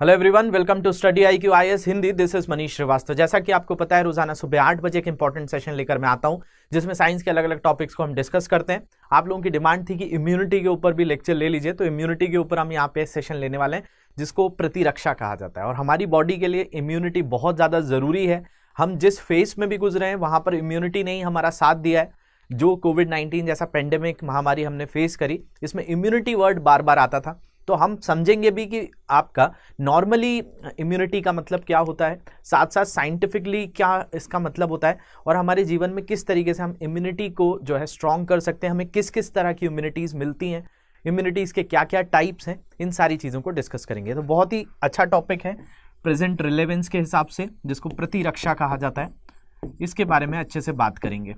Hello everyone, welcome to study IQ IAS Hindi. This is Manish Shrivastava. जैसा कि आपको पता है, रोजाना सुबह 8 बजे एक इंपॉर्टेंट सेशन लेकर मैं आता हूं जिसमें साइंस के अलग अलग टॉपिक्स को हम डिस्कस करते हैं। आप लोगों की डिमांड थी कि इम्यूनिटी के ऊपर भी लेक्चर ले लीजिए, तो इम्यूनिटी के ऊपर हम यहाँ पे सेशन लेने वाले हैं जिसको प्रतिरक्षा कहा जाता है। और हमारी बॉडी के लिए इम्यूनिटी बहुत ज़्यादा ज़रूरी है। हम जिस फेज में भी गुजरे हैं वहाँ पर इम्यूनिटी ने ही हमारा साथ दिया है। जो कोविड-19 जैसा पेंडेमिक महामारी हमने फेस करी, इसमें इम्यूनिटी वर्ड बार बार आता था। तो हम समझेंगे भी कि आपका नॉर्मली इम्यूनिटी का मतलब क्या होता है, साथ साथ साइंटिफिकली क्या इसका मतलब होता है, और हमारे जीवन में किस तरीके से हम इम्यूनिटी को जो है स्ट्रॉन्ग कर सकते हैं, हमें किस किस तरह की इम्यूनिटीज़ मिलती हैं, इम्यूनिटीज़ के क्या क्या टाइप्स हैं, इन सारी चीज़ों को डिस्कस करेंगे। तो बहुत ही अच्छा टॉपिक है प्रेजेंट रिलेवेंस के हिसाब से, जिसको प्रतिरक्षा कहा जाता है। इसके बारे में अच्छे से बात करेंगे।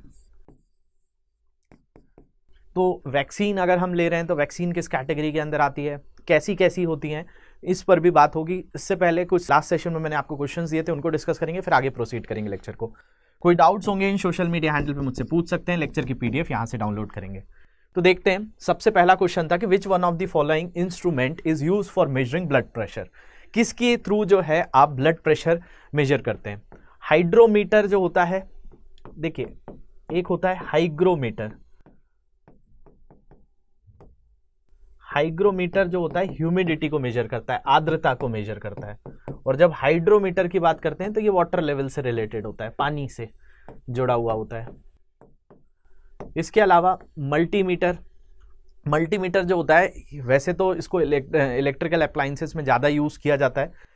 तो वैक्सीन अगर हम ले रहे हैं तो वैक्सीन किस कैटेगरी के अंदर आती है, कैसी कैसी होती हैं, इस पर भी बात होगी। इससे पहले कुछ लास्ट सेशन में मैंने आपको क्वेश्चंस दिए थे, उनको डिस्कस करेंगे, फिर आगे प्रोसीड करेंगे लेक्चर को। कोई डाउट्स होंगे इन सोशल मीडिया हैंडल पे मुझसे पूछ सकते हैं। लेक्चर की PDF यहाँ से डाउनलोड करेंगे। तो देखते हैं, सबसे पहला क्वेश्चन था कि which one of the following instrument is use for measuring blood pressure. किसके थ्रू जो है आप ब्लड प्रेशर मेजर करते हैं। हाइड्रोमीटर जो होता है, देखिए एक होता है हाइग्रोमीटर। हाइग्रोमीटर जो होता है ह्यूमिडिटी को मेजर करता है, आर्द्रता को मेजर करता है। और जब हाइड्रोमीटर की बात करते हैं तो ये वाटर लेवल से रिलेटेड होता है, पानी से जुड़ा हुआ होता है। इसके अलावा मल्टीमीटर, मल्टीमीटर जो होता है, वैसे तो इसको इलेक्ट्रिकल अप्लायंसेस में ज़्यादा यूज़ किया जाता है।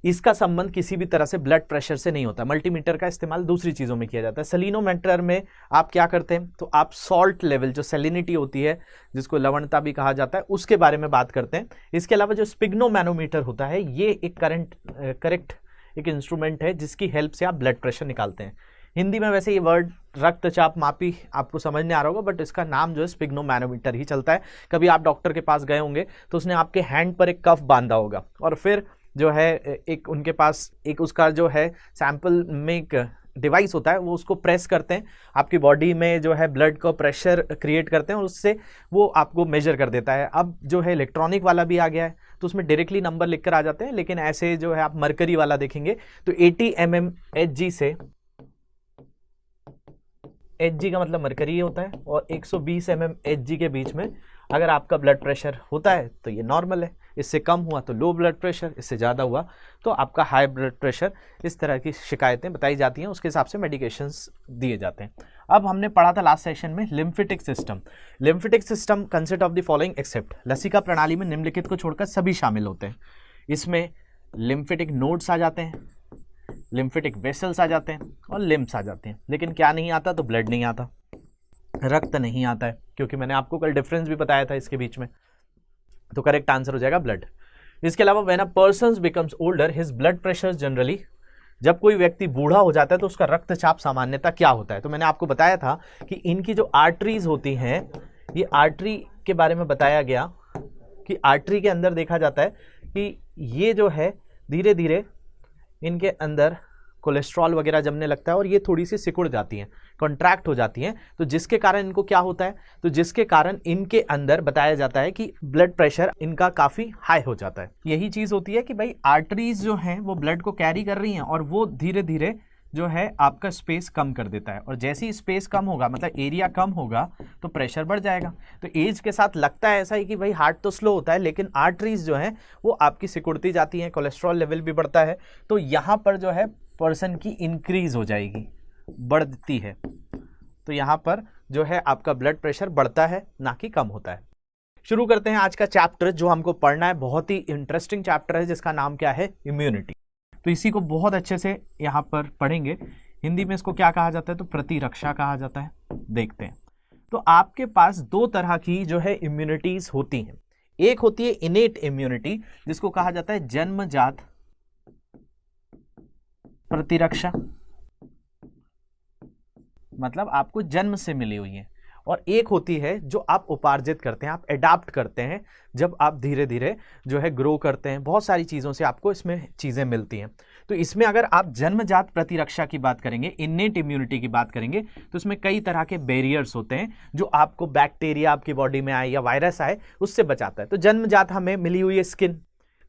इसका संबंध किसी भी तरह से ब्लड प्रेशर से नहीं होता। मल्टीमीटर का इस्तेमाल दूसरी चीज़ों में किया जाता है। सेलिनोमीटर में आप क्या करते हैं, तो आप सॉल्ट लेवल, जो सेलिनिटी होती है, जिसको लवणता भी कहा जाता है, उसके बारे में बात करते हैं। इसके अलावा जो स्पिग्नोमैनोमीटर होता है, ये एक करेक्ट एक इंस्ट्रूमेंट है जिसकी हेल्प से आप ब्लड प्रेशर निकालते हैं। हिंदी में वैसे ये वर्ड रक्तचाप मापी आपको समझ में आ रहा होगा, बट इसका नाम जो है स्पिग्नोमैनोमीटर ही चलता है। कभी आप डॉक्टर के पास गए होंगे तो उसने आपके हैंड पर एक कफ बांधा होगा, और फिर जो है एक उनके पास एक उसका जो है सैंपल में एक डिवाइस होता है, वो उसको प्रेस करते हैं, आपकी बॉडी में जो है ब्लड का प्रेशर क्रिएट करते हैं, और उससे वो आपको मेजर कर देता है। अब जो है इलेक्ट्रॉनिक वाला भी आ गया है, तो उसमें डायरेक्टली नंबर लिख कर आ जाते हैं। लेकिन ऐसे जो है आप मरकरी वाला देखेंगे तो 80 mm Hg से, Hg का मतलब मरकरी होता है, और 120 mm Hg के बीच में अगर आपका ब्लड प्रेशर होता है तो ये नॉर्मल है। इससे कम हुआ तो लो ब्लड प्रेशर, इससे ज़्यादा हुआ तो आपका हाई ब्लड प्रेशर। इस तरह की शिकायतें बताई जाती हैं, उसके हिसाब से मेडिकेशंस दिए जाते हैं। अब हमने पढ़ा था लास्ट सेशन में lymphatic system. Lymphatic system consist of the following except. लसिका प्रणाली में निम्नलिखित को छोड़कर सभी शामिल होते हैं। इसमें लिम्फेटिक नोड्स आ जाते हैं, लिम्फेटिक वेसल्स आ जाते हैं, और लिम्फ्स आ जाते हैं। लेकिन क्या नहीं आता, तो ब्लड नहीं आता, रक्त नहीं आता है, क्योंकि मैंने आपको कल डिफरेंस भी बताया था इसके बीच में। तो करेक्ट आंसर हो जाएगा ब्लड। इसके अलावा when a person becomes older his blood pressure generally, जब कोई व्यक्ति बूढ़ा हो जाता है तो उसका रक्तचाप सामान्यतः क्या होता है। तो मैंने आपको बताया था कि इनकी जो आर्टरीज होती हैं, ये आर्टरी के बारे में बताया गया कि आर्टरी के अंदर देखा जाता है कि ये जो है धीरे धीरे इनके अंदर कोलेस्ट्रॉल वगैरह जमने लगता है, और ये थोड़ी सी सिकुड़ जाती हैं, कॉन्ट्रैक्ट हो जाती हैं। तो जिसके कारण इनको क्या होता है, तो जिसके कारण इनके अंदर बताया जाता है कि ब्लड प्रेशर इनका काफ़ी हाई हो जाता है। यही चीज़ होती है कि भाई आर्टरीज जो हैं वो ब्लड को कैरी कर रही हैं, और वो धीरे धीरे जो है आपका स्पेस कम कर देता है, और जैसे ही स्पेस कम होगा, मतलब एरिया कम होगा, तो प्रेशर बढ़ जाएगा। तो एज के साथ लगता है ऐसा ही कि भाई हार्ट तो स्लो होता है, लेकिन आर्टरीज जो हैं वो आपकी सिकुड़ती जाती हैं, कोलेस्ट्रॉल लेवल भी बढ़ता है। तो यहाँ पर जो है पर्सन की इंक्रीज हो जाएगी, बढ़ती है। तो यहाँ पर जो है आपका ब्लड प्रेशर बढ़ता है, ना कि कम होता है। शुरू करते हैं आज का चैप्टर जो हमको पढ़ना है। बहुत ही इंटरेस्टिंग चैप्टर है जिसका नाम क्या है, इम्यूनिटी। तो इसी को बहुत अच्छे से यहाँ पर पढ़ेंगे। हिंदी में इसको क्या कहा जाता है, तो प्रतिरक्षा कहा जाता है। देखते हैं, तो आपके पास दो तरह की जो है इम्यूनिटीज होती हैं। एक होती है इनेट इम्यूनिटी, जिसको कहा जाता है जन्मजात प्रतिरक्षा, मतलब आपको जन्म से मिली हुई है। और एक होती है जो आप उपार्जित करते हैं, आप एडाप्ट करते हैं, जब आप धीरे धीरे जो है ग्रो करते हैं, बहुत सारी चीज़ों से आपको इसमें चीज़ें मिलती हैं। तो इसमें अगर आप जन्मजात प्रतिरक्षा की बात करेंगे, इन्नेट इम्यूनिटी की बात करेंगे, तो इसमें कई तरह के बैरियर्स होते हैं जो आपको बैक्टीरिया आपकी बॉडी में आए या वायरस आए उससे बचाता है। तो जन्मजात हमें मिली हुई है स्किन,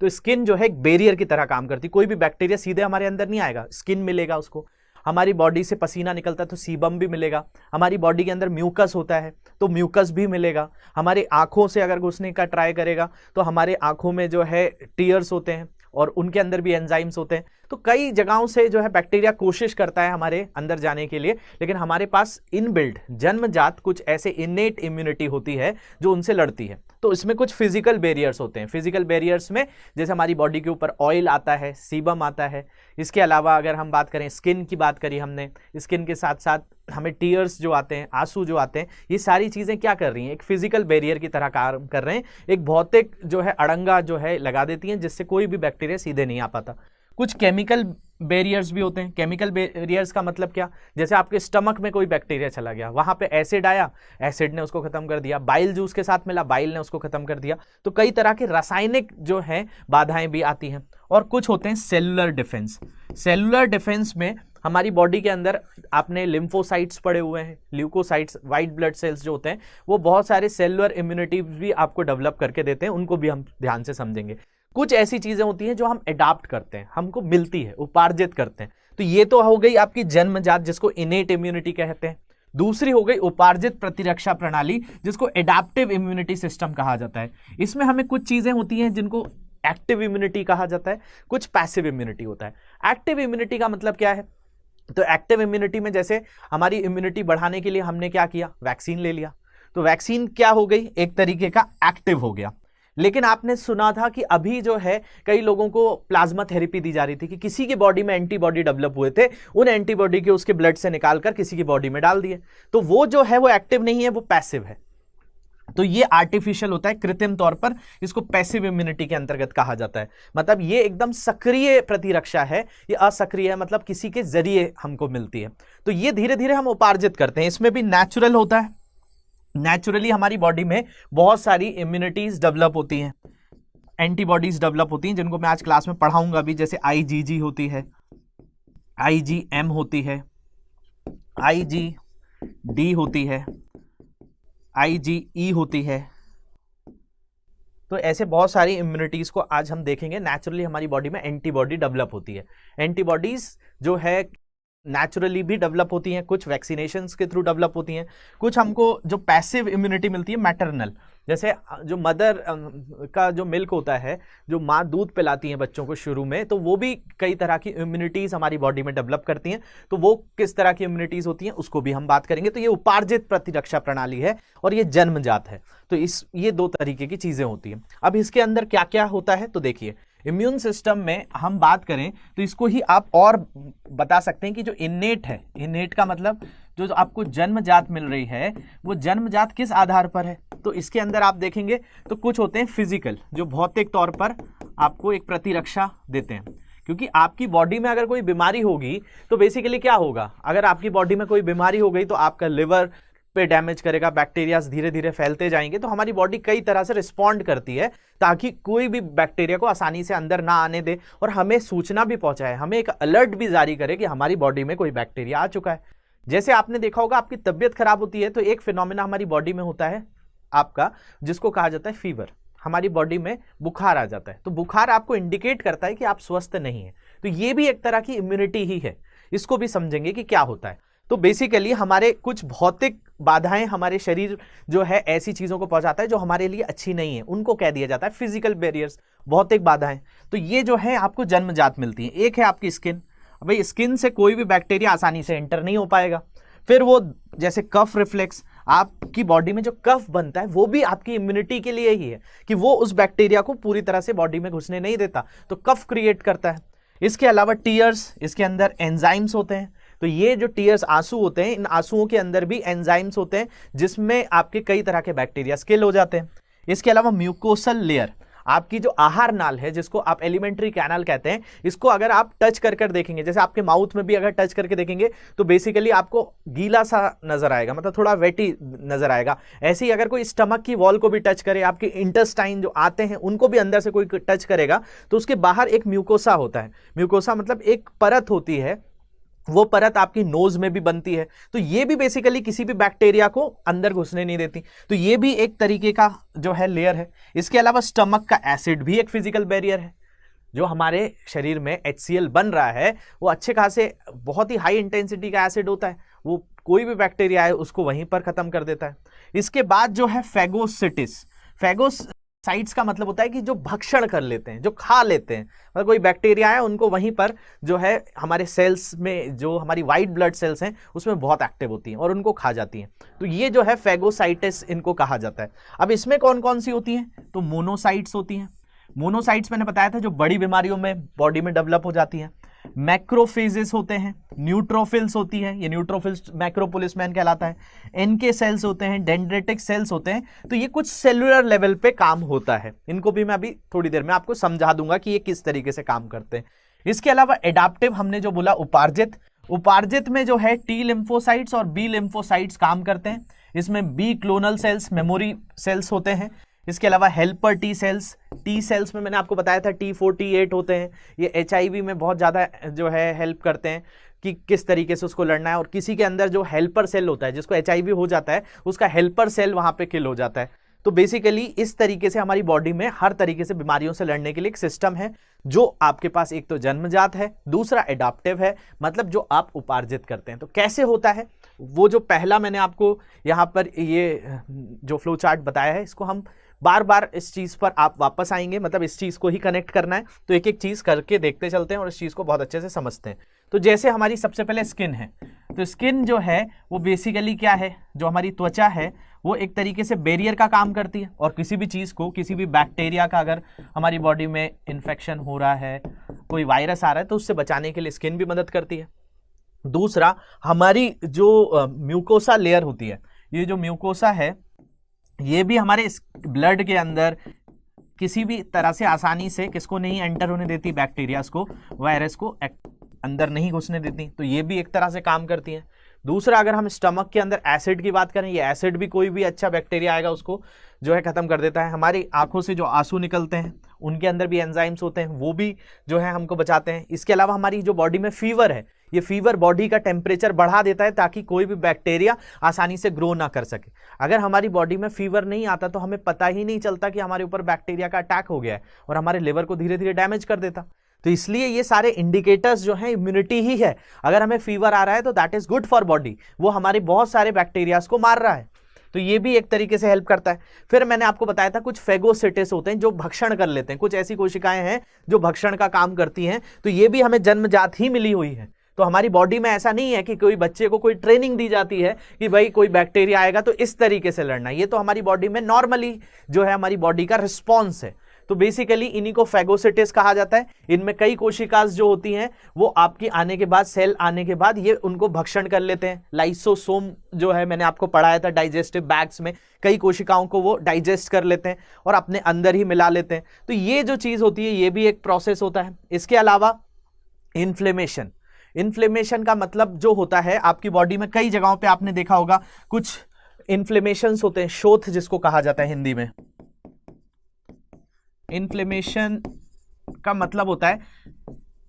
तो स्किन जो है एक बैरियर की तरह काम करती है। कोई भी बैक्टीरिया सीधे हमारे अंदर नहीं आएगा, स्किन मिलेगा उसको। हमारी बॉडी से पसीना निकलता है तो सीबम भी मिलेगा। हमारी बॉडी के अंदर म्यूकस होता है तो म्यूकस भी मिलेगा। हमारे आंखों से अगर घुसने का ट्राई करेगा तो हमारे आंखों में जो है टीयर्स होते हैं और उनके अंदर भी एंजाइम्स होते हैं। तो कई जगहों से जो है बैक्टीरिया कोशिश करता है हमारे अंदर जाने के लिए, लेकिन हमारे पास इनबिल्ट जन्मजात कुछ ऐसे इनेट इम्यूनिटी होती है जो उनसे लड़ती है। तो इसमें कुछ फिजिकल बैरियर्स होते हैं। फिजिकल बैरियर्स में जैसे हमारी बॉडी के ऊपर ऑयल आता है, सीबम आता है। इसके अलावा अगर हम बात करें, स्किन की बात करी हमने, स्किन के साथ साथ हमें टीयर्स जो आते हैं, आंसू जो आते हैं, ये सारी चीज़ें क्या कर रही हैं, एक फिजिकल बैरियर की तरह काम कर रहे हैं। एक भौतिक जो है अड़ंगा जो है लगा देती हैं जिससे कोई भी बैक्टीरिया सीधे नहीं आ पाता। कुछ केमिकल बैरियर्स भी होते हैं। केमिकल बैरियर्स का मतलब क्या, जैसे आपके स्टमक में कोई बैक्टीरिया चला गया, वहां पे एसिड आया, एसिड ने उसको खत्म कर दिया। बाइल जूस के साथ मिला, बाइल ने उसको खत्म कर दिया। तो कई तरह के रासायनिक जो है बाधाएं भी आती हैं। और कुछ होते हैं सेलुलर डिफेंस। सेलुलर डिफेंस में हमारी बॉडी के अंदर आपने लिम्फोसाइट्स पड़े हुए हैं, ल्यूकोसाइट्स, वाइट ब्लड सेल्स जो होते हैं, वो बहुत सारे सेलुलर इम्यूनिटी भी आपको डेवलप करके देते हैं। उनको भी हम ध्यान से समझेंगे। कुछ ऐसी चीजें होती हैं जो हम अडॉप्ट करते हैं, हमको मिलती है, उपार्जित करते हैं। तो ये तो हो गई आपकी जन्मजात, जिसको इनेट इम्यूनिटी कहते हैं। दूसरी हो गई उपार्जित प्रतिरक्षा प्रणाली, जिसको एडाप्टिव इम्यूनिटी सिस्टम कहा जाता है। इसमें हमें कुछ चीजें होती हैं जिनको एक्टिव इम्यूनिटी कहा जाता है, कुछ पैसिव इम्यूनिटी होता है। एक्टिव इम्यूनिटी का मतलब क्या है, तो एक्टिव इम्यूनिटी में जैसे हमारी इम्यूनिटी बढ़ाने के लिए हमने क्या किया, वैक्सीन ले लिया। तो वैक्सीन क्या हो गई, एक तरीके का एक्टिव हो गया। लेकिन आपने सुना था कि अभी जो है कई लोगों को प्लाज्मा थेरेपी दी जा रही थी कि किसी की बॉडी में एंटीबॉडी डेवलप हुए थे, उन एंटीबॉडी के उसके ब्लड से निकालकर किसी की बॉडी में डाल दिए। तो वो जो है वो एक्टिव नहीं है, वो पैसिव है। तो ये आर्टिफिशियल होता है, कृत्रिम तौर पर। इसको पैसिव इम्यूनिटी के अंतर्गत कहा जाता है। मतलब ये एकदम सक्रिय प्रतिरक्षा है, ये असक्रिय है, मतलब किसी के जरिए हमको मिलती है। तो ये धीरे धीरे हम उपार्जित करते हैं। इसमें भी नेचुरल होता है। नेचुरली हमारी बॉडी में बहुत सारी इम्यूनिटीज डेवलप होती हैं, एंटीबॉडीज डेवलप होती हैं, जिनको मैं आज क्लास में पढ़ाऊंगा भी। जैसे IgG होती है, IgM होती है, IgD होती है, IgE होती है। तो ऐसे बहुत सारी इम्यूनिटीज को आज हम देखेंगे। नेचुरली हमारी बॉडी में एंटीबॉडी डेवलप होती है। एंटीबॉडीज जो है नेचुरली भी डेवलप होती हैं, कुछ वैक्सीनेशंस के थ्रू डेवलप होती हैं। कुछ हमको जो पैसिव इम्यूनिटी मिलती है मैटरनल, जैसे जो मदर का जो मिल्क होता है, जो माँ दूध पिलाती हैं बच्चों को शुरू में, तो वो भी कई तरह की इम्यूनिटीज़ हमारी बॉडी में डेवलप करती हैं। तो वो किस तरह की इम्यूनिटीज़ होती हैं उसको भी हम बात करेंगे। तो ये उपार्जित प्रतिरक्षा प्रणाली है और ये जन्मजात है। तो ये दो तरीके की चीज़ें होती हैं। अब इसके अंदर क्या क्या होता है, तो देखिए इम्यून सिस्टम में हम बात करें तो इसको ही आप और बता सकते हैं कि जो इनेट है, इनेट का मतलब जो आपको जन्मजात मिल रही है, वो जन्मजात किस आधार पर है। तो इसके अंदर आप देखेंगे तो कुछ होते हैं फिजिकल, जो भौतिक तौर पर आपको एक प्रतिरक्षा देते हैं। क्योंकि आपकी बॉडी में अगर कोई बीमारी होगी तो बेसिकली क्या होगा, अगर आपकी बॉडी में कोई बीमारी हो गई तो आपका लिवर पे डैमेज करेगा, बैक्टीरियाज धीरे धीरे फैलते जाएंगे। तो हमारी बॉडी कई तरह से रिस्पॉन्ड करती है ताकि कोई भी बैक्टीरिया को आसानी से अंदर ना आने दे और हमें सूचना भी पहुंचाए, हमें एक अलर्ट भी जारी करे कि हमारी बॉडी में कोई बैक्टीरिया आ चुका है। जैसे आपने देखा होगा आपकी तबीयत खराब होती है तो एक फिनोमिना हमारी बॉडी में होता है आपका, जिसको कहा जाता है फीवर। हमारी बॉडी में बुखार आ जाता है, तो बुखार आपको इंडिकेट करता है कि आप स्वस्थ नहीं है। तो ये भी एक तरह की इम्यूनिटी ही है। इसको भी समझेंगे कि क्या होता है। तो बेसिकली हमारे कुछ भौतिक बाधाएं हमारे शरीर जो है ऐसी चीजों को पहुंचाता है जो हमारे लिए अच्छी नहीं है, उनको कह दिया जाता है फिजिकल बैरियर्स, भौतिक बाधाएं। तो ये जो है आपको जन्मजात मिलती है। एक है आपकी स्किन। भाई स्किन से कोई भी बैक्टीरिया आसानी से एंटर नहीं हो पाएगा। फिर वो जैसे कफ रिफ्लेक्स, आपकी बॉडी में जो कफ बनता है वो भी आपकी इम्यूनिटी के लिए ही है कि वो उस बैक्टीरिया को पूरी तरह से बॉडी में घुसने नहीं देता, तो कफ क्रिएट करता है। इसके अलावा टीयर्स, इसके अंदर एंजाइम्स होते हैं। तो ये जो टीयर्स आंसू होते हैं, इन आंसुओं के अंदर भी एंजाइम्स होते हैं जिसमें आपके कई तरह के बैक्टीरिया किल हो जाते हैं। इसके अलावा म्यूकोसल लेयर, आपकी जो आहार नाल है जिसको आप एलिमेंट्री कैनाल कहते हैं, इसको अगर आप टच कर कर देखेंगे, जैसे आपके माउथ में भी अगर टच करके देखेंगे तो बेसिकली आपको गीला सा नजर आएगा, मतलब थोड़ा वेटी नजर आएगा। ऐसे ही अगर कोई स्टमक की वॉल को भी टच करे, आपके इंटेस्टाइन जो आते हैं उनको भी अंदर से कोई टच करेगा तो उसके बाहर एक म्यूकोसा होता है। म्यूकोसा मतलब एक परत होती है वो परत आपकी नोज में भी बनती है, तो ये भी बेसिकली किसी भी बैक्टीरिया को अंदर घुसने नहीं देती, तो ये भी एक तरीके का जो है लेयर है। इसके अलावा स्टमक का एसिड भी एक फिजिकल बैरियर है। जो हमारे शरीर में HCl बन रहा है वो अच्छे खासे बहुत ही हाई इंटेंसिटी का एसिड होता है, वो कोई भी बैक्टीरिया है उसको वहीं पर खत्म कर देता है। इसके बाद जो है फेगोसिटिस, फेगोसाइट्स का मतलब होता है कि जो भक्षण कर लेते हैं, जो खा लेते हैं, मतलब कोई बैक्टीरिया है उनको वहीं पर जो है हमारे सेल्स में, जो हमारी वाइट ब्लड सेल्स हैं उसमें बहुत एक्टिव होती हैं और उनको खा जाती हैं, तो ये जो है फेगोसाइटिस इनको कहा जाता है। अब इसमें कौन कौन सी होती हैं, तो मोनोसाइट्स होती हैं। मोनोसाइट्स मैंने बताया था जो बड़ी बीमारियों में बॉडी में डेवलप हो जाती हैं। मैक्रोफेजेस होते हैं, न्यूट्रोफिल्स होती है, ये न्यूट्रोफिल्स मैक्रोपुलिसमैन कहलाता है, एनके सेल्स होते हैं, डेंड्रेटिक सेल्स होते हैं। तो ये कुछ सेलुलर लेवल पे काम होता है, इनको भी मैं अभी थोड़ी देर में आपको समझा दूंगा कि ये किस तरीके से काम करते हैं। इसके अलावा एडाप्टिव हमने जो बोला उपार्जित, उपार्जित में जो है टी लिम्फोसाइट्स और बी लिम्फोसाइट्स काम करते हैं। इसमें B clonal cells, memory cells होते हैं। इसके अलावा helper T cells, T cells में मैंने आपको बताया था T4 T8 होते हैं, ये HIV में बहुत ज़्यादा जो है हेल्प करते हैं कि किस तरीके से उसको लड़ना है। और किसी के अंदर जो हेल्पर सेल होता है, जिसको HIV हो जाता है, उसका हेल्पर सेल वहाँ पे किल हो जाता है। तो बेसिकली इस तरीके से हमारी बॉडी में हर तरीके से बीमारियों से लड़ने के लिए एक सिस्टम है, जो आपके पास एक तो जन्मजात है, दूसरा एडाप्टिव है, मतलब जो आप उपार्जित करते हैं। तो कैसे होता है, वो जो पहला मैंने आपको यहाँ पर ये जो फ्लो चार्ट बताया है, इसको हम बार बार इस चीज़ पर आप वापस आएंगे, मतलब इस चीज़ को ही कनेक्ट करना है, तो एक एक चीज़ करके देखते चलते हैं और इस चीज़ को बहुत अच्छे से समझते हैं। तो जैसे हमारी सबसे पहले स्किन है, तो स्किन जो है वो बेसिकली क्या है, जो हमारी त्वचा है वो एक तरीके से बैरियर का काम करती है, और किसी भी चीज़ को, किसी भी बैक्टीरिया का अगर हमारी बॉडी में इन्फेक्शन हो रहा है, कोई वायरस आ रहा है, तो उससे बचाने के लिए स्किन भी मदद करती है। दूसरा, हमारी जो म्यूकोसा लेयर होती है, ये जो म्यूकोसा है ये भी हमारे ब्लड के अंदर किसी भी तरह से आसानी से किसको नहीं एंटर होने देती, बैक्टीरियाज को, वायरस को अंदर नहीं घुसने देती, तो ये भी एक तरह से काम करती है। दूसरा, अगर हम स्टमक के अंदर एसिड की बात करें, ये एसिड भी कोई भी अच्छा बैक्टीरिया आएगा उसको जो है खत्म कर देता है। हमारी आंखों से जो आंसू निकलते हैं उनके अंदर भी एंजाइम्स होते हैं, वो भी जो है हमको बचाते हैं। इसके अलावा हमारी जो बॉडी में फीवर है, ये फीवर बॉडी का टेम्परेचर बढ़ा देता है ताकि कोई भी बैक्टीरिया आसानी से ग्रो ना कर सके। अगर हमारी बॉडी में फीवर नहीं आता तो हमें पता ही नहीं चलता कि हमारे ऊपर बैक्टीरिया का अटैक हो गया है, और हमारे लिवर को धीरे धीरे डैमेज कर देता। तो इसलिए ये सारे इंडिकेटर्स जो हैं इम्यूनिटी ही है। अगर हमें फीवर आ रहा है तो that is good for body, वो हमारे बहुत सारे बैक्टीरियाज को मार रहा है, तो ये भी एक तरीके से हेल्प करता है। फिर मैंने आपको बताया था कुछ फेगोसिटिस होते हैं जो भक्षण कर लेते हैं, कुछ ऐसी कोशिकाएं हैं जो भक्षण का काम करती हैं, तो ये भी हमें जन्मजात ही मिली हुई है। तो हमारी बॉडी में ऐसा नहीं है कि कोई बच्चे को कोई ट्रेनिंग दी जाती है कि भाई कोई बैक्टीरिया आएगा तो इस तरीके से लड़ना, ये तो हमारी बॉडी में नॉर्मली जो है हमारी बॉडी का रिस्पॉन्स है। तो बेसिकली इन्हीं को फेगोसिटिस कहा जाता है। इनमें कई कोशिकाएं जो होती हैं वो आपकी आने के बाद, सेल आने के बाद ये उनको भक्षण कर लेते हैं। लाइसोसोम जो है मैंने आपको पढ़ाया था, डाइजेस्टिव बैग्स में कई कोशिकाओं को वो डाइजेस्ट कर लेते हैं और अपने अंदर ही मिला लेते हैं। तो ये जो चीज़ होती है ये भी एक प्रोसेस होता है। इसके अलावा इन्फ्लेमेशन, इन्फ्लेमेशन का मतलब जो होता है आपकी बॉडी में कई जगहों पे आपने देखा होगा कुछ इन्फ्लेमेशंस होते हैं, शोथ जिसको कहा जाता है हिंदी में। इन्फ्लेमेशन का मतलब होता है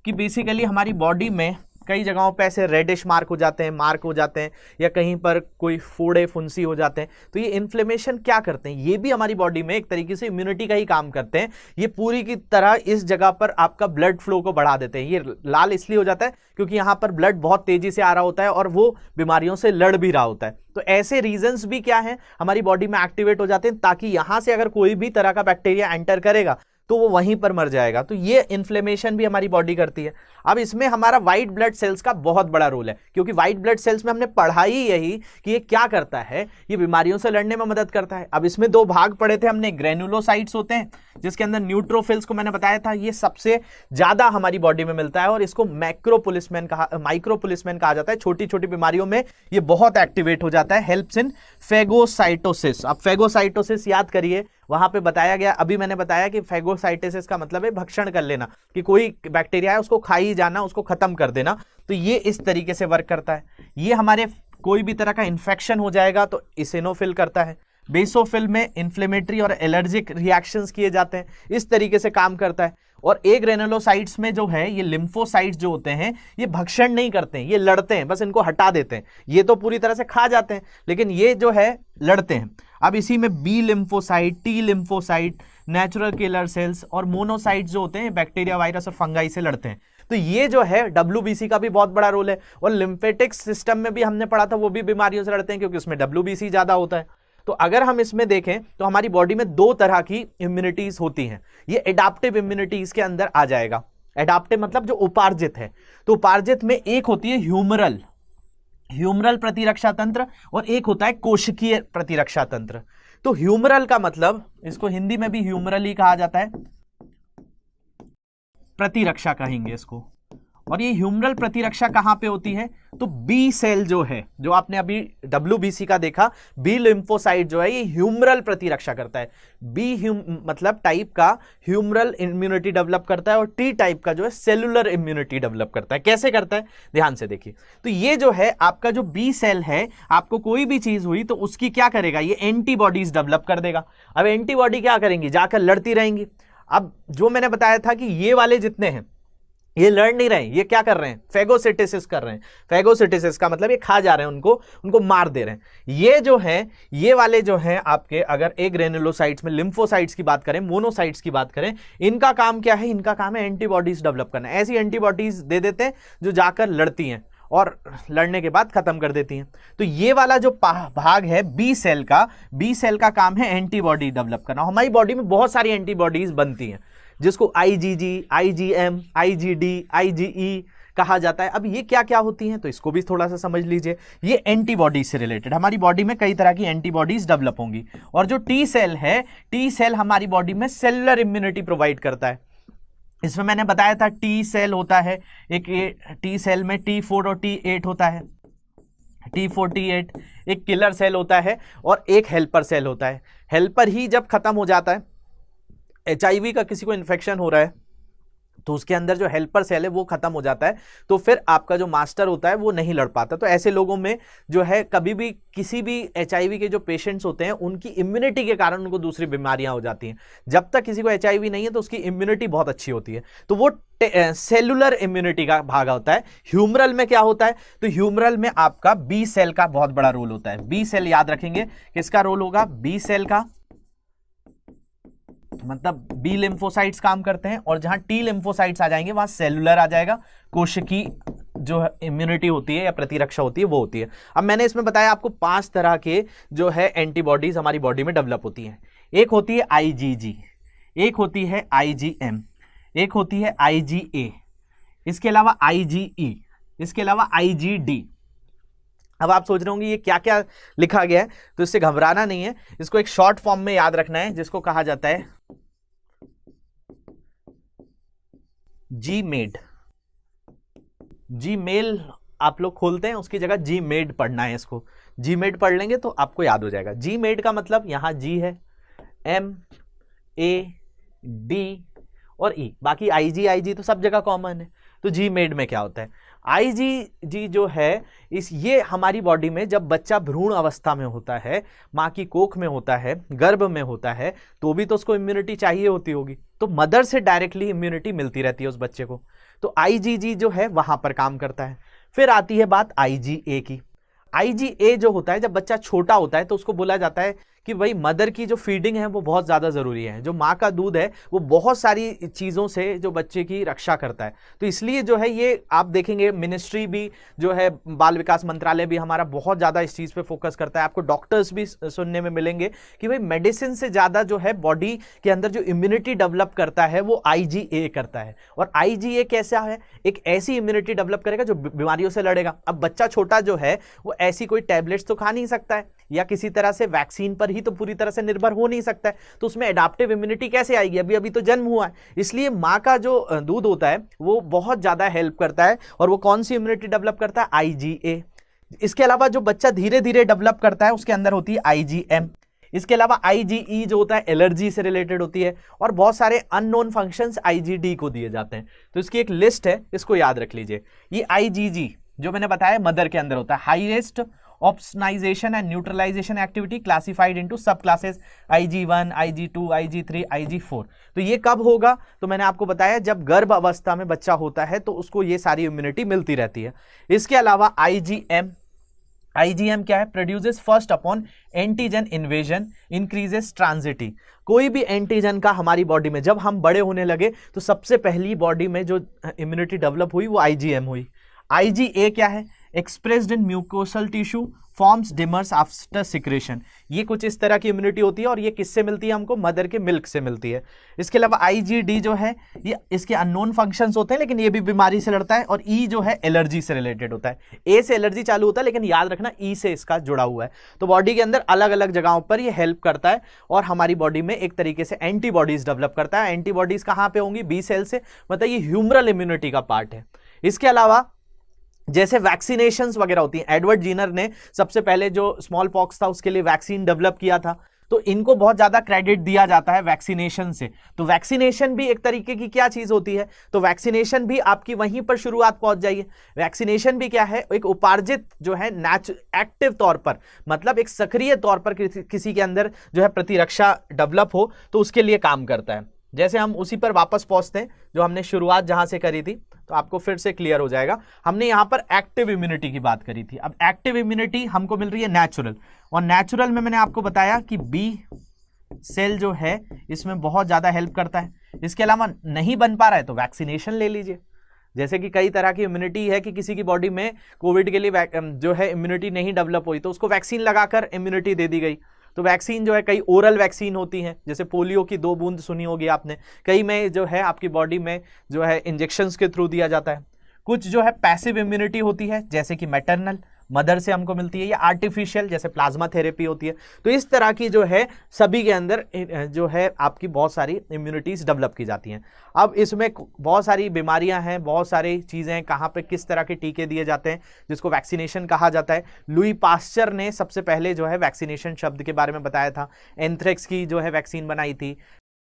कि बेसिकली हमारी बॉडी में कई जगहों पे ऐसे रेडिश मार्क हो जाते हैं, या कहीं पर कोई फोड़े फुंसी हो जाते हैं। तो ये इन्फ्लेमेशन क्या करते हैं, ये भी हमारी बॉडी में एक तरीके से इम्यूनिटी का ही काम करते हैं। ये पूरी की तरह इस जगह पर आपका ब्लड फ्लो को बढ़ा देते हैं। ये लाल इसलिए हो जाता है क्योंकि यहाँ पर ब्लड बहुत तेजी से आ रहा होता है और वो बीमारियों से लड़ भी रहा होता है। तो ऐसे रीजंस भी क्या है हमारी बॉडी में एक्टिवेट हो जाते हैं, ताकि यहाँ से अगर कोई भी तरह का बैक्टीरिया एंटर करेगा तो वो वहीं पर मर जाएगा। तो ये इन्फ्लेमेशन भी हमारी बॉडी करती है। अब इसमें हमारा वाइट ब्लड सेल्स का बहुत बड़ा रोल है, क्योंकि वाइट ब्लड सेल्स में हमने पढ़ा ही यही कि ये क्या करता है, ये बीमारियों से लड़ने में मदद करता है। अब इसमें दो भाग पढ़े थे हमने, ग्रेनुलोसाइट्स होते हैं जिसके अंदर न्यूट्रोफिल्स को मैंने बताया था, ये सबसे ज्यादा हमारी बॉडी में मिलता है और इसको माइक्रोपुलिसमैन कहा जाता है। छोटी छोटी बीमारियों में ये बहुत एक्टिवेट हो जाता है, हेल्प्स इन फेगोसाइटोसिस। अब फेगोसाइटोसिस याद करिए, वहां पे बताया गया, अभी मैंने बताया कि फेगोसाइटोसिस का मतलब है भक्षण कर लेना, कि कोई बैक्टीरिया है उसको खा ही जाना, उसको खत्म कर देना। तो ये इस तरीके से वर्क करता है। ये हमारे कोई भी तरह का इन्फेक्शन हो जाएगा तो इसिनोफिल करता है। बेसोफिल में इन्फ्लेमेटरी और एलर्जिक रिएक्शंस किए जाते हैं, इस तरीके से काम करता है। और ए ग्रेनुलोसाइट्स में जो है ये लिम्फोसाइट्स जो होते हैं ये भक्षण नहीं करते हैं, ये लड़ते हैं, बस इनको हटा देते हैं। ये तो पूरी तरह से खा जाते हैं, लेकिन ये जो है लड़ते हैं। अब इसी में B lymphocyte, T lymphocyte, natural killer cells और मोनोसाइट्स जो होते हैं बैक्टीरिया, वायरस और फंगाई से लड़ते हैं। तो ये जो है WBC का भी बहुत बड़ा रोल है। और लिम्फेटिक सिस्टम में भी हमने पढ़ा था, वो भी बीमारियों से लड़ते हैं क्योंकि उसमें WBC ज्यादा होता है। तो अगर हम इसमें देखें तो हमारी बॉडी में दो तरह की इम्यूनिटीज होती हैं। ये एडाप्टिव इम्यूनिटीज के अंदर आ जाएगा। एडाप्टिव मतलब जो उपार्जित है। तो उपार्जित में एक होती है ह्यूमरल प्रतिरक्षा तंत्र और एक होता है कोशिकीय प्रतिरक्षा तंत्र। तो ह्यूमरल का मतलब, इसको हिंदी में भी ह्यूमरल ही कहा जाता है, प्रतिरक्षा कहेंगे इसको। और ये ह्यूमरल प्रतिरक्षा कहां पे होती है? तो बी सेल जो है, जो आपने अभी WBC का देखा, बी लिम्फोसाइट जो है ये ह्यूमरल प्रतिरक्षा करता है। बी मतलब टाइप का ह्यूमरल इम्यूनिटी डेवलप करता है और टी टाइप का जो है सेलुलर इम्यूनिटी डेवलप करता है। कैसे करता है ध्यान से देखिए। तो ये जो है आपका जो बी सेल है, आपको कोई भी चीज हुई तो उसकी क्या करेगा, ये एंटीबॉडीज डेवलप कर देगा। अब एंटीबॉडी क्या करेंगी, जाकर लड़ती रहेंगी। अब जो मैंने बताया था कि ये वाले जितने हैं ये लड़ नहीं रहे हैं, ये क्या कर रहे हैं, फेगोसिटिसिस कर रहे हैं। फेगोसिटिसिस का मतलब ये खा जा रहे हैं, उनको मार दे रहे हैं। ये जो है, ये वाले जो हैं आपके, अगर ए ग्रेनुलोसाइट्स में लिम्फोसाइट्स की बात करें, मोनोसाइट्स की बात करें, इनका काम क्या है, इनका काम है एंटीबॉडीज डेवलप करना। ऐसी एंटीबॉडीज दे देते हैं जो जाकर लड़ती हैं और लड़ने के बाद खत्म कर देती हैं। तो ये वाला जो भाग है बी सेल का काम है एंटीबॉडी डेवलप करना। हमारी बॉडी में बहुत सारी एंटीबॉडीज बनती हैं जिसको IgG, IgM, IgD, IgE कहा जाता है। अब ये क्या क्या होती हैं तो इसको भी थोड़ा सा समझ लीजिए। ये एंटीबॉडीज से रिलेटेड, हमारी बॉडी में कई तरह की एंटीबॉडीज डेवलप होंगी। और जो टी सेल है, टी सेल हमारी बॉडी में सेलुलर इम्यूनिटी प्रोवाइड करता है। इसमें मैंने बताया था टी सेल होता है, एक टी सेल में T4 और T8 होता है, T4 T8। एक किलर सेल होता है और एक हेल्पर सेल होता है। हेल्पर ही जब खत्म हो जाता है, HIV का किसी को इन्फेक्शन हो रहा है तो उसके अंदर जो हेल्पर सेल है वो खत्म हो जाता है, तो फिर आपका जो मास्टर होता है वो नहीं लड़ पाता। तो ऐसे लोगों में जो है कभी भी किसी भी HIV के जो पेशेंट्स होते हैं उनकी इम्यूनिटी के कारण उनको दूसरी बीमारियां हो जाती हैं। जब तक किसी को HIV नहीं है तो उसकी इम्यूनिटी बहुत अच्छी होती है। तो वो सेलुलर इम्यूनिटी का भाग होता है। ह्यूमरल में क्या होता है, तो ह्यूमरल में आपका बी सेल का बहुत बड़ा रोल होता है। बी सेल याद रखेंगे किसका रोल होगा, बी सेल का, मतलब बी लिम्फोसाइट्स काम करते हैं। और जहां टी लिम्फोसाइट्स आ जाएंगे वहां सेलुलर आ जाएगा, कोशिकी जो इम्यूनिटी होती है या प्रतिरक्षा होती है वो होती है। अब मैंने इसमें बताया आपको 5 तरह के जो है एंटीबॉडीज हमारी बॉडी में डेवलप होती हैं। एक होती है IgG, एक होती है IgM, एक होती है IgA, इसके अलावा IgE, इसके अलावा IgD। अब आप सोच रहे होंगे ये क्या क्या लिखा गया है, तो इससे घबराना नहीं है, इसको एक शॉर्ट फॉर्म में याद रखना है जिसको कहा जाता है GMAID। GMAIL आप लोग खोलते हैं, उसकी जगह GMAID पढ़ना है। इसको GMAID पढ़ लेंगे तो आपको याद हो जाएगा। GMAID का मतलब यहां G है, M, A, D और E, बाकी IG तो सब जगह कॉमन है। तो GMAID में क्या होता है, IgG जो है ये हमारी बॉडी में जब बच्चा भ्रूण अवस्था में होता है, माँ की कोख में होता है, गर्भ में होता है, तो भी तो उसको इम्यूनिटी चाहिए होती होगी। तो मदर से डायरेक्टली इम्यूनिटी मिलती रहती है उस बच्चे को। तो IgG जो है वहां पर काम करता है। फिर आती है बात IgA की। IgA जो होता है, जब बच्चा छोटा होता है तो उसको बोला जाता है कि भाई मदर की जो फीडिंग है वो बहुत ज़्यादा ज़रूरी है। जो माँ का दूध है वो बहुत सारी चीज़ों से जो बच्चे की रक्षा करता है। तो इसलिए जो है ये आप देखेंगे मिनिस्ट्री भी जो है, बाल विकास मंत्रालय भी हमारा बहुत ज़्यादा इस चीज़ पे फोकस करता है। आपको डॉक्टर्स भी सुनने में मिलेंगे कि भाई मेडिसिन से ज़्यादा जो है बॉडी के अंदर जो इम्यूनिटी डेवलप करता है वो IgA करता है। और IgA कैसा है, एक ऐसी इम्यूनिटी डेवलप करेगा जो बीमारियों से लड़ेगा। अब बच्चा छोटा जो है वो ऐसी कोई टैबलेट्स तो खा नहीं सकता है या किसी तरह से वैक्सीन पर ही तो पूरी तरह से निर्भर हो नहीं सकता है, तो उसमें एडाप्टिव इम्यूनिटी कैसे आएगी, अभी अभी तो जन्म हुआ है। इसलिए माँ का जो दूध होता है वो बहुत ज़्यादा हेल्प करता है। और वो कौन सी इम्यूनिटी डेवलप करता है, IgA। इसके अलावा जो बच्चा धीरे धीरे डेवलप करता है उसके अंदर होती है IgM। इसके अलावा IgE जो होता है एलर्जी से रिलेटेड होती है। और बहुत सारे अननोन फंक्शंस IgD को दिए जाते हैं। तो इसकी एक लिस्ट है, इसको याद रख लीजिए। ये IgG जो मैंने बताया मदर के अंदर होता है, highest opsonization and neutralization activity classified into sub classes IG1, IG2, IG3, IG4। तो ये कब होगा? तो मैंने आपको बताया जब गर्भ अवस्था में बच्चा होता है तो उसको ये सारी इम्यूनिटी मिलती रहती है। इसके अलावा IgM क्या है? Produces first upon antigen invasion, increases ट्रांजिटी। कोई भी एंटीजन का हमारी बॉडी में जब हम बड़े होने लगे तो सबसे पहली बॉडी में जो इम्यूनिटी डेवलप हुई वो IgM हुई। IgA क्या है? Expressed in mucosal tissue, forms dimmers after secretion. ये कुछ इस तरह की इम्यूनिटी होती है और ये किससे मिलती है हमको? मदर के मिल्क से मिलती है। इसके अलावा IgD जो है ये इसके अननोन फंक्शंस होते हैं लेकिन ये भी बीमारी से लड़ता है। और E जो है एलर्जी से रिलेटेड होता है। A से एलर्जी चालू होता है लेकिन याद रखना E से इसका जुड़ा हुआ है। तो बॉडी के अंदर अलग अलग जगहों पर ये हेल्प करता है और हमारी बॉडी में एक तरीके से एंटीबॉडीज डेवलप करता है। एंटीबॉडीज कहाँ पे होंगी? B सेल से, मतलब ये ह्यूमरल इम्यूनिटी का पार्ट है। इसके अलावा जैसे वैक्सीनेशंस वगैरह होती हैं, एडवर्ड जीनर ने सबसे पहले जो स्मॉल पॉक्स था उसके लिए वैक्सीन डेवलप किया था, तो इनको बहुत ज्यादा क्रेडिट दिया जाता है वैक्सीनेशन से। तो वैक्सीनेशन भी एक तरीके की क्या चीज होती है? तो वैक्सीनेशन भी आपकी वहीं पर शुरुआत पहुंच जाइए। वैक्सीनेशन भी क्या है? एक उपार्जित जो है एक्टिव तौर पर, मतलब एक सक्रिय तौर पर किसी के अंदर जो है प्रतिरक्षा डेवलप हो तो उसके लिए काम करता है। जैसे हम उसी पर वापस पहुंचते हैं जो हमने शुरुआत जहां से करी थी, तो आपको फिर से क्लियर हो जाएगा। हमने यहां पर एक्टिव इम्यूनिटी की बात करी थी। अब एक्टिव इम्यूनिटी हमको मिल रही है नेचुरल, और नेचुरल में मैंने आपको बताया कि बी सेल जो है इसमें बहुत ज्यादा हेल्प करता है। इसके अलावा नहीं बन पा रहा है तो वैक्सीनेशन ले लीजिए। जैसे कि कई तरह की इम्यूनिटी है कि किसी की बॉडी में कोविड के लिए जो है इम्यूनिटी नहीं डेवलप हुई तो उसको वैक्सीन लगाकर इम्यूनिटी दे दी गई। तो वैक्सीन जो है कई ओरल वैक्सीन होती हैं, जैसे पोलियो की 2 बूंद सुनी होगी आपने। कई में जो है आपकी बॉडी में जो है इंजेक्शंस के थ्रू दिया जाता है। कुछ जो है पैसिव इम्यूनिटी होती है जैसे कि मैटरनल, मदर से हमको मिलती है, या आर्टिफिशियल जैसे प्लाज्मा थेरेपी होती है। तो इस तरह की जो है सभी के अंदर जो है आपकी बहुत सारी इम्यूनिटीज डेवलप की जाती हैं। अब इसमें बहुत सारी बीमारियां हैं, बहुत सारी चीज़ें, कहाँ पे किस तरह के टीके दिए जाते हैं जिसको वैक्सीनेशन कहा जाता है। लुई पास्चर ने सबसे पहले जो है वैक्सीनेशन शब्द के बारे में बताया था। एंथ्रेक्स की जो है वैक्सीन बनाई थी,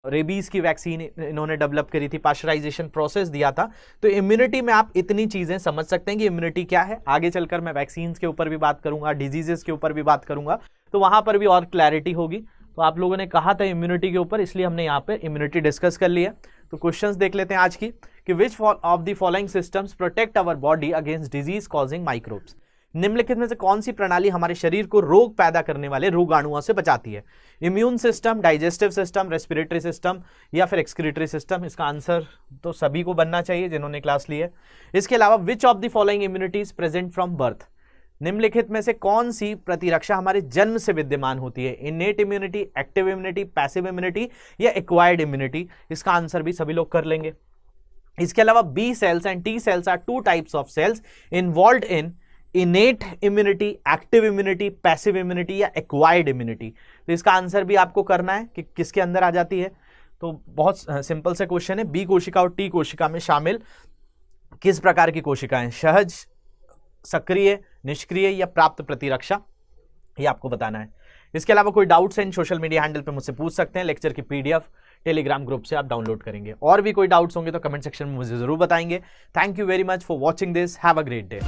रेबीज की वैक्सीन इन्होंने डेवलप करी थी, पाश्चराइजेशन प्रोसेस दिया था। तो इम्यूनिटी में आप इतनी चीजें समझ सकते हैं कि इम्यूनिटी क्या है। आगे चलकर मैं वैक्सीन्स के ऊपर भी बात करूंगा, डिजीजेस के ऊपर भी बात करूंगा, तो वहां पर भी और क्लैरिटी होगी। तो आप लोगों ने कहा था इम्यूनिटी के ऊपर, इसलिए हमने यहाँ पे इम्यूनिटी डिस्कस कर लिया। तो क्वेश्चंस देख लेते हैं आज की कि which of the following systems protect our body against disease causing microbes. निम्नलिखित में से कौन सी प्रणाली हमारे शरीर को रोग पैदा करने वाले रोगाणुओं से बचाती है? Immune system, digestive system, respiratory system, या फिर एक्सक्रीटरी सिस्टम। इसका आंसर तो सभी को बनना चाहिए जिन्होंने क्लास ली है। इसके अलावा विच of the following immunities present from birth. निम्नलिखित में से कौन सी प्रतिरक्षा हमारे जन्म से विद्यमान होती है? Innate immunity, active immunity, passive immunity, या एक्वायर्ड इम्यूनिटी। इसका आंसर भी सभी लोग कर लेंगे। इसके अलावा B cells and T cells are 2 types of cells involved in innate immunity, active immunity, passive immunity, या एक्वायर्ड इम्यूनिटी। तो इसका आंसर भी आपको करना है कि किसके अंदर आ जाती है। तो बहुत सिंपल से क्वेश्चन है। बी कोशिका और टी कोशिका में शामिल किस प्रकार की कोशिकाएं? सहज, सक्रिय, निष्क्रिय, या प्राप्त प्रतिरक्षा, ये आपको बताना है। इसके अलावा कोई डाउट्स हैं सोशल मीडिया हैंडल पे मुझसे पूछ सकते हैं। लेक्चर की PDF टेलीग्राम ग्रुप से आप डाउनलोड करेंगे। और भी कोई डाउट्स होंगे तो कमेंट सेक्शन में मुझे जरूर बताएंगे। Thank you very much for watching this. Have a great day.